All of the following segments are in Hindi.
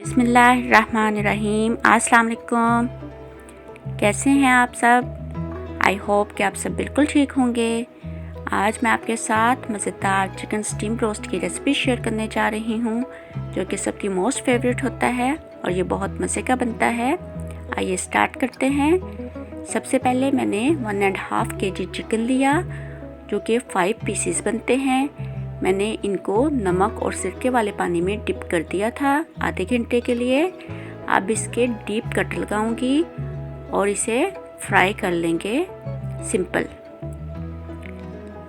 बिस्मिल्लाहिर्रहमानिर्रहीम। अस्सलाम वालेकुम। कैसे हैं आप सब? आई होप कि आप सब बिल्कुल ठीक होंगे। आज मैं आपके साथ मज़ेदार चिकन स्टीम रोस्ट की रेसिपी शेयर करने जा रही हूँ, जो कि सबकी मोस्ट फेवरेट होता है और ये बहुत मज़े का बनता है। आइए स्टार्ट करते हैं। सबसे पहले मैंने 1.5 kg चिकन लिया, जो कि 5 पीसीस बनते हैं। मैंने इनको नमक और सिरके वाले पानी में डिप कर दिया था आधे घंटे के लिए। अब इसके डीप कट लगाऊंगी और इसे फ्राई कर लेंगे सिंपल।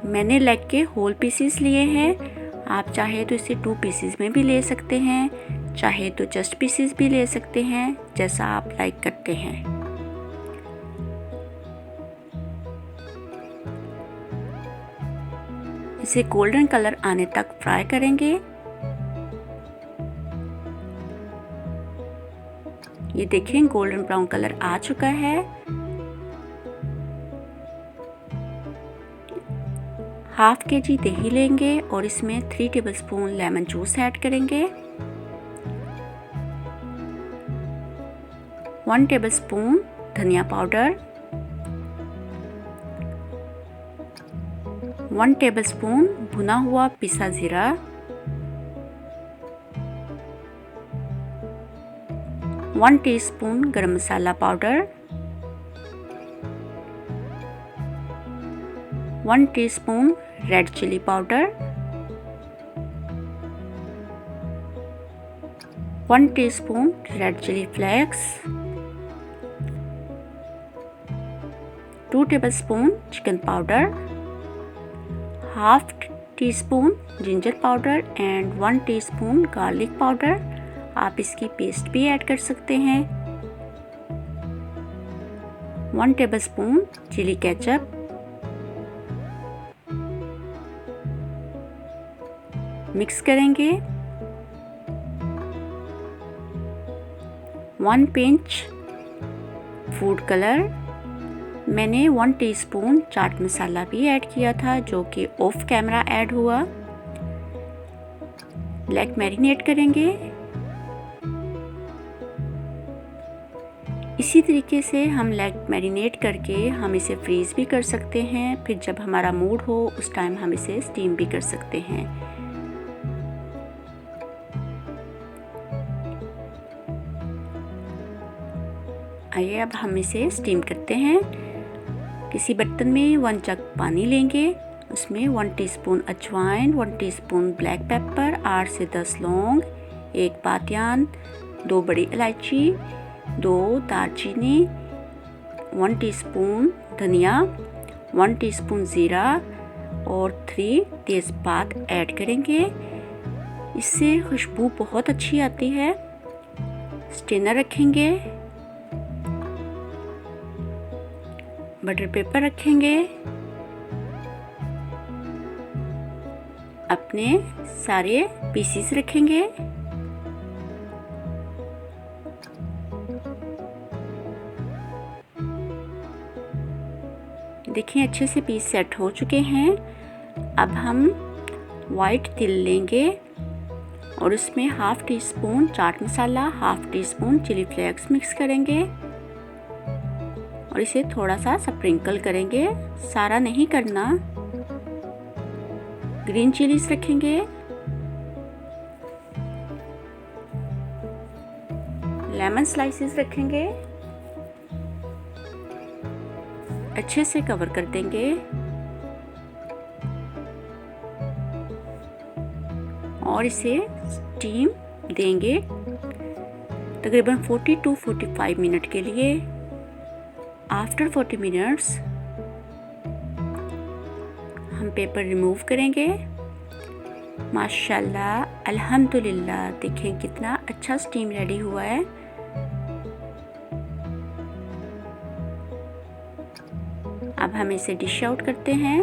मैंने लेग के होल पीसीस लिए हैं। आप चाहे तो इसे 2 पीसीस में भी ले सकते हैं, चाहे तो जस्ट पीसीस भी ले सकते हैं, जैसा आप लाइक करते हैं। इसे गोल्डन कलर आने तक फ्राई करेंगे। ये देखें गोल्डन ब्राउन कलर आ चुका है। हाफ केजी दही लेंगे और इसमें 3 टेबलस्पून लेमन जूस ऐड करेंगे। 1 टेबलस्पून धनिया पाउडर, 1 टेबलस्पून भुना हुआ पिसा जीरा, 1 teaspoon garam masala powder, 1 teaspoon red chilli powder, 1 teaspoon red chilli flakes, 2 tablespoon chicken powder, half teaspoon ginger powder and 1 teaspoon garlic powder. आप इसकी पेस्ट भी ऐड कर सकते हैं। 1 टेबलस्पून चिली केचप, मिक्स करेंगे। 1 पिंच फूड कलर। मैंने 1 टीस्पून चाट मसाला भी ऐड किया था, जो कि ऑफ कैमरा ऐड हुआ। लेग मैरिनेट करेंगे। इसी तरीके से हम लेग मैरिनेट करके हम इसे फ्रीज भी कर सकते हैं। फिर जब हमारा मूड हो उस टाइम हम इसे स्टीम भी कर सकते हैं। आइए अब हम इसे स्टीम करते हैं। किसी बर्तन में 1 जग पानी लेंगे, उसमें 1 टीस्पून अजवाइन, 1 टीस्पून ब्लैक पेपर, 8 से 10 लौंग, 1 बादियान, 2 बड़ी इलायची, 2 दालचीनी, 1 टीस्पून धनिया, 1 टीस्पून ज़ीरा और 3 तेज़पात ऐड करेंगे। इससे खुशबू बहुत अच्छी आती है। स्टेनर रखेंगे, बटर पेपर रखेंगे, अपने सारे पीसीस रखेंगे। देखिए अच्छे से पीस सेट हो चुके हैं। अब हम वाइट तिल लेंगे और उसमें half teaspoon chaat masala, half teaspoon chilli flakes mix करेंगे और इसे थोड़ा सा स्प्रिंकल करेंगे, सारा नहीं करना। ग्रीन चिलीज रखेंगे, लेमन स्लाइसेस रखेंगे, अच्छे से कवर कर देंगे और इसे स्टीम देंगे तकरीबन 40 to 45 मिनट के लिए। आफ्टर 40 मिनट्स हम पेपर रिमूव करेंगे। माशाल्लाह अल्हम्दुलिल्लाह, देखें कितना अच्छा स्टीम रेडी हुआ है। अब हम इसे डिश आउट करते हैं।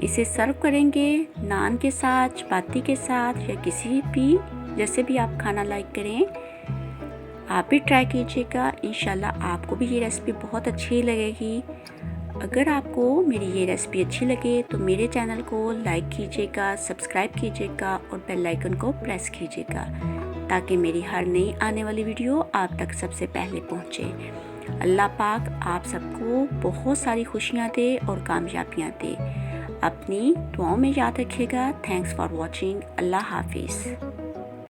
इसे सर्व करेंगे नान के साथ, चपाती के साथ या किसी भी जैसे भी आप खाना लाइक करें। आप भी ट्राई कीजिएगा, इंशाल्लाह आपको भी ये रेसिपी बहुत अच्छी लगेगी। अगर आपको मेरी ये रेसिपी अच्छी लगे तो मेरे चैनल को लाइक कीजिएगा, सब्सक्राइब कीजिएगा और बेल आइकन को प्रेस कीजिएगा ताकि मेरी हर नई आने वाली वीडियो आप तक सबसे पहले पहुँचे। अल्लाह पाक आप सबको बहुत सारी खुशियाँ दे और कामयाबियाँ दे। अपनी दुआओं में याद रखिएगा। Thanks for watching. अल्लाह हाफिज़।